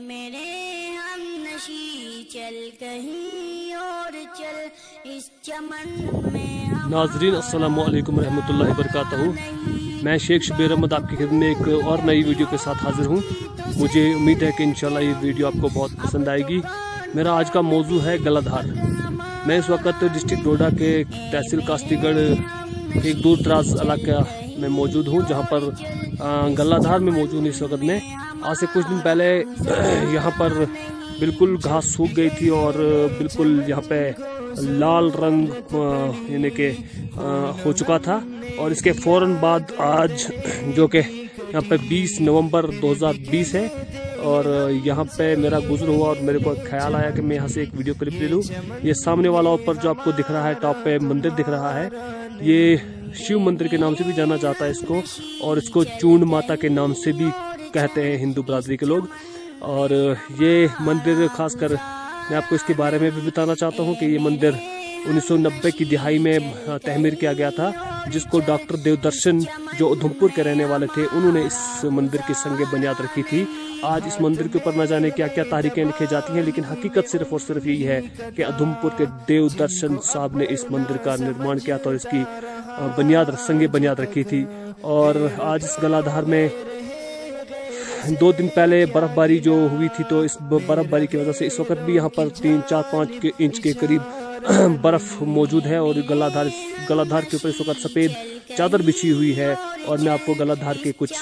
میرے ہم نشی چل کہیں اور چل اس چمن میں. ناظرین السلام علیکم ورحمۃ اللہ وبرکاتہ. میں شیخ شبیر احمد آپ کی خدمت میں ایک اور نئی ویڈیو کے ساتھ حاضر ہوں. مجھے امید ہے کہ انشاءاللہ یہ ویڈیو آپ کو بہت پسند آئے گی. میرا آج کا موضوع ہے گلہ دھار. میں اس وقت ڈسٹرکٹ ڈوڈا کے تحصیل کاشتی گڑھ کے ایک دور دراز علاقہ میں موجود ہوں, جہاں پر گلہ دھار میں موجود ہوں. اس وقت میں آج سے کچھ دن پہلے یہاں پر بالکل گھاس سوکھ گئی تھی اور بالکل یہاں پہ لال رنگ یعنی کہ ہو چکا تھا. اور اس کے فوراً بعد آج جو کہ یہاں پہ 20 نومبر 2020 ہے اور یہاں پہ میرا گزر ہوا اور میرے کو خیال آیا کہ میں یہاں سے ایک ویڈیو کلپ لے لوں. یہ سامنے والا اوپر جو آپ کو دکھ رہا ہے ٹاپ پہ مندر دکھ رہا ہے, یہ شیو مندر کے نام سے بھی جانا جاتا ہے اس کو, اور اس کو چونڈ ماتا کے نام سے بھی کہتے ہیں ہندو برادری کے لوگ. اور یہ مندر خاص کر میں آپ کو اس کے بارے میں بھی بتانا چاہتا ہوں کہ یہ مندر 1990 کی دہائی میں تعمیر کیا گیا تھا, جس کو ڈاکٹر دیو درشن جو ادھمپور کے رہنے والے تھے انہوں نے اس مندر کی سنگ بنیاد رکھی تھی. آج اس مندر کے اوپر نہ جانے کیا کیا تاریخیں لکھی جاتی ہیں, لیکن حقیقت صرف اور صرف یہی ہے کہ ادھمپور کے دیو درشن صاحب نے اس مندر کا نرمان کیا تھا اور اس کی سنگ بنیاد رکھی تھی. اور آج اس گلہ دھار میں 2 دن پہلے برف باری جو ہوئی تھی, تو اس برف باری کی وجہ سے اس وقت بھی یہاں پر 3, 4, 5 انچ کے قریب برف موجود ہے. اور گلہ دھار کے اوپر اس وقت سفید چادر بچھی ہوئی ہے. اور میں آپ کو گلہ دھار کے کچھ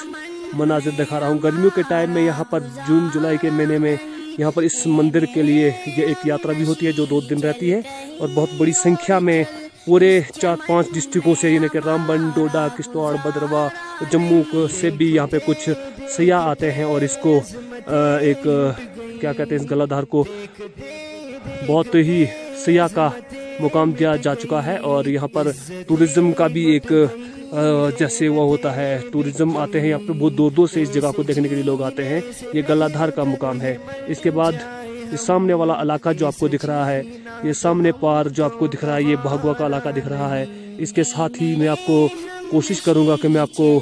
مناظر دکھا رہا ہوں. گرمیوں کے ٹائم میں یہاں پر جون جولائی کے مہینے میں یہاں پر اس مندر کے لیے یہ ایک یاترا بھی ہوتی ہے جو 2 دن رہتی ہے, اور بہت بڑی سنکھیا میں پورے 4-5 ڈسٹرکوں سے یعنی کہ رامبن, ڈوڈا, کشتواڑ, بدروا, جموں سے بھی یہاں پہ کچھ سیاح آتے ہیں. اور اس کو ایک کیا کہتے ہیں, اس گلہ دھار کو بہت ہی سیاح کا مقام دیا جا چکا ہے. اور یہاں پر ٹورزم کا بھی ایک جیسے وہ ہوتا ہے, ٹورزم آتے ہیں یہاں پہ بہت دور دور سے اس جگہ کو دیکھنے کے لیے لوگ آتے ہیں. یہ گلہ دھار کا مقام ہے. اس کے بعد یہ سامنے والا علاقہ جو آپ کو دکھ رہا ہے, یہ سامنے پار جو آپ کو دکھ رہا ہے, یہ بھاگوا کا علاقہ دکھ رہا ہے. اس کے ساتھ ہی میں آپ کو کوشش کروں گا کہ میں آپ کو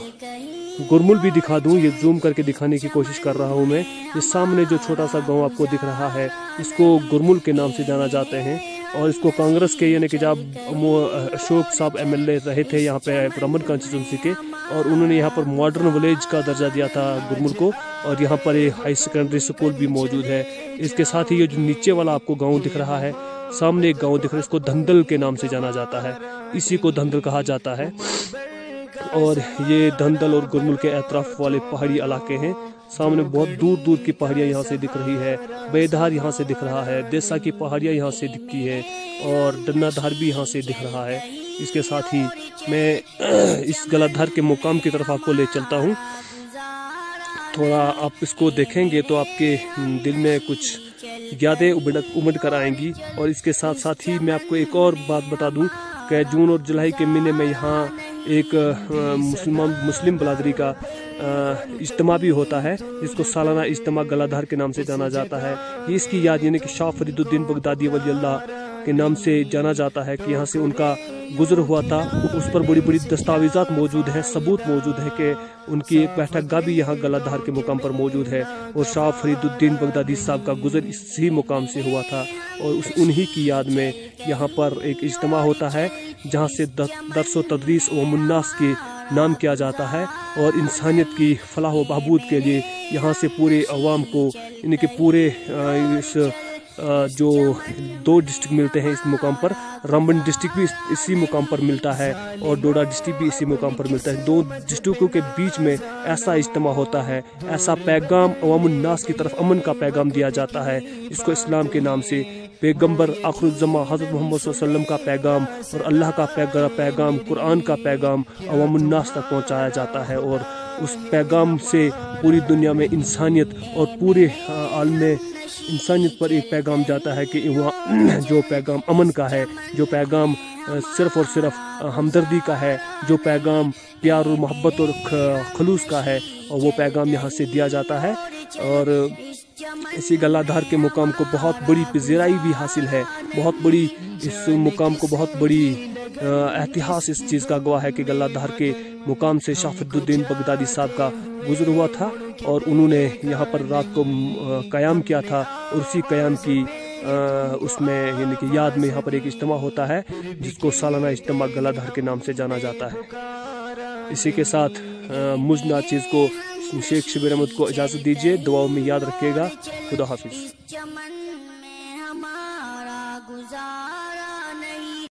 گرمل بھی دکھا دوں. یہ زوم کر کے دکھانے کی کوشش کر رہا ہوں میں. یہ سامنے جو چھوٹا سا گاؤں آپ کو دکھ رہا ہے, اس کو گرمل کے نام سے جانا جاتے ہیں. اور اس کو کانگریس کے یعنی کہ جب اشوک صاحب MLA رہے تھے یہاں پہ برہمن کانسٹیچوئنسی کے, اور انہوں نے یہاں پر ماڈرن ولیج کا درجہ دیا تھا گرمل کو. اور یہاں پر ایک ہائی سیکنڈری اسکول بھی موجود ہے. اس کے ساتھ ہی یہ جو نیچے والا آپ کو گاؤں دکھ رہا ہے, سامنے ایک گاؤں دکھ رہا ہے, اس کو دھندل کے نام سے جانا جاتا ہے. اسی کو دھندل کہا جاتا ہے. اور یہ دھندل اور گرمل کے اطراف والے پہاڑی علاقے ہیں. سامنے بہت دور دور کی پہاڑیاں یہاں سے دکھ رہی ہے. بیدھار یہاں سے دکھ رہا ہے, دیسا کی پہاڑیاں یہاں سے دکھتی ہے, اور ڈنا دھار بھی یہاں سے دکھ رہا ہے. اس کے ساتھ ہی میں اس گلہ دھار کے مقام کی طرف آپ کو لے چلتا ہوں. تھوڑا آپ اس کو دیکھیں گے تو آپ کے دل میں کچھ یادیں امڑ کر آئیں گی. اور اس کے ساتھ ساتھ ہی میں آپ کو ایک اور بات بتا دوں کہ جون اور جولائی کے مہینے میں یہاں ایک مسلم برادری کا اجتماع بھی ہوتا ہے, جس کو سالانہ اجتماع گلہ دھار کے نام سے جانا جاتا ہے. یہ اس کی یاد یعنی کہ شاہ فرید الدین بغدادی ولی اللہ کے نام سے جانا جاتا ہے کہ یہاں سے ان کا گزر ہوا تھا. اس پر بڑی بڑی دستاویزات موجود ہیں, ثبوت موجود ہے کہ ان کی ایک بیٹھک گاہ بھی یہاں گلہ دھار کے مقام پر موجود ہے. اور شاہ فرید الدین بغدادی صاحب کا گزر اسی مقام سے ہوا تھا. اور انہی کی یاد میں یہاں پر ایک اجتماع ہوتا ہے, جہاں سے درس و تدریس عوام الناس کے نام کیا جاتا ہے. اور انسانیت کی فلاح و بہبود کے لیے یہاں سے پورے عوام کو یعنی کہ پورے اس جو 2 ڈسٹرکٹ ملتے ہیں اس مقام پر, رامبن ڈسٹرکٹ بھی اسی مقام پر ملتا ہے اور ڈوڈا ڈسٹرکٹ بھی اسی مقام پر ملتا ہے. 2 ڈسٹرکٹوں کے بیچ میں ایسا اجتماع ہوتا ہے, ایسا پیغام عوام الناس کی طرف امن کا پیغام دیا جاتا ہے, جس کو اسلام کے نام سے پیغمبر آخر الزماں حضرت محمد صلی اللہ علیہ وسلم کا پیغام اور اللہ کا پیغام قرآن کا پیغام عوام الناس تک پہنچایا جاتا ہے. اور اس پیغام سے پوری دنیا میں انسانیت اور پورے عالم انسانیت پر ایک پیغام جاتا ہے کہ جو پیغام امن کا ہے, جو پیغام صرف اور صرف ہمدردی کا ہے, جو پیغام پیار اور محبت اور خلوص کا ہے, اور وہ پیغام یہاں سے دیا جاتا ہے. اور اسی گلہ دھار کے مقام کو بہت بڑی پذیرائی بھی حاصل ہے، بہت بڑی اس مقام کو بہت بڑی اتہاس اس چیز کا گواہ ہے کہ گلہ دھار کے مقام سے شاہ فریدالدین الدین بغدادی صاحب کا گزر ہوا تھا اور انہوں نے یہاں پر رات کو قیام کیا تھا، اور اسی قیام کی اس میں یعنی کہ یاد میں یہاں پر ایک اجتماع ہوتا ہے جس کو سالانہ اجتماع گلہ دھار کے نام سے جانا جاتا ہے۔ اسی کے ساتھ مجھ ناچیز کو شیخ شبیر احمد کو اجازت دیجیے، دعاؤں میں یاد رکھیے گا۔ خدا حافظ۔ چمن میں ہمارا گزارا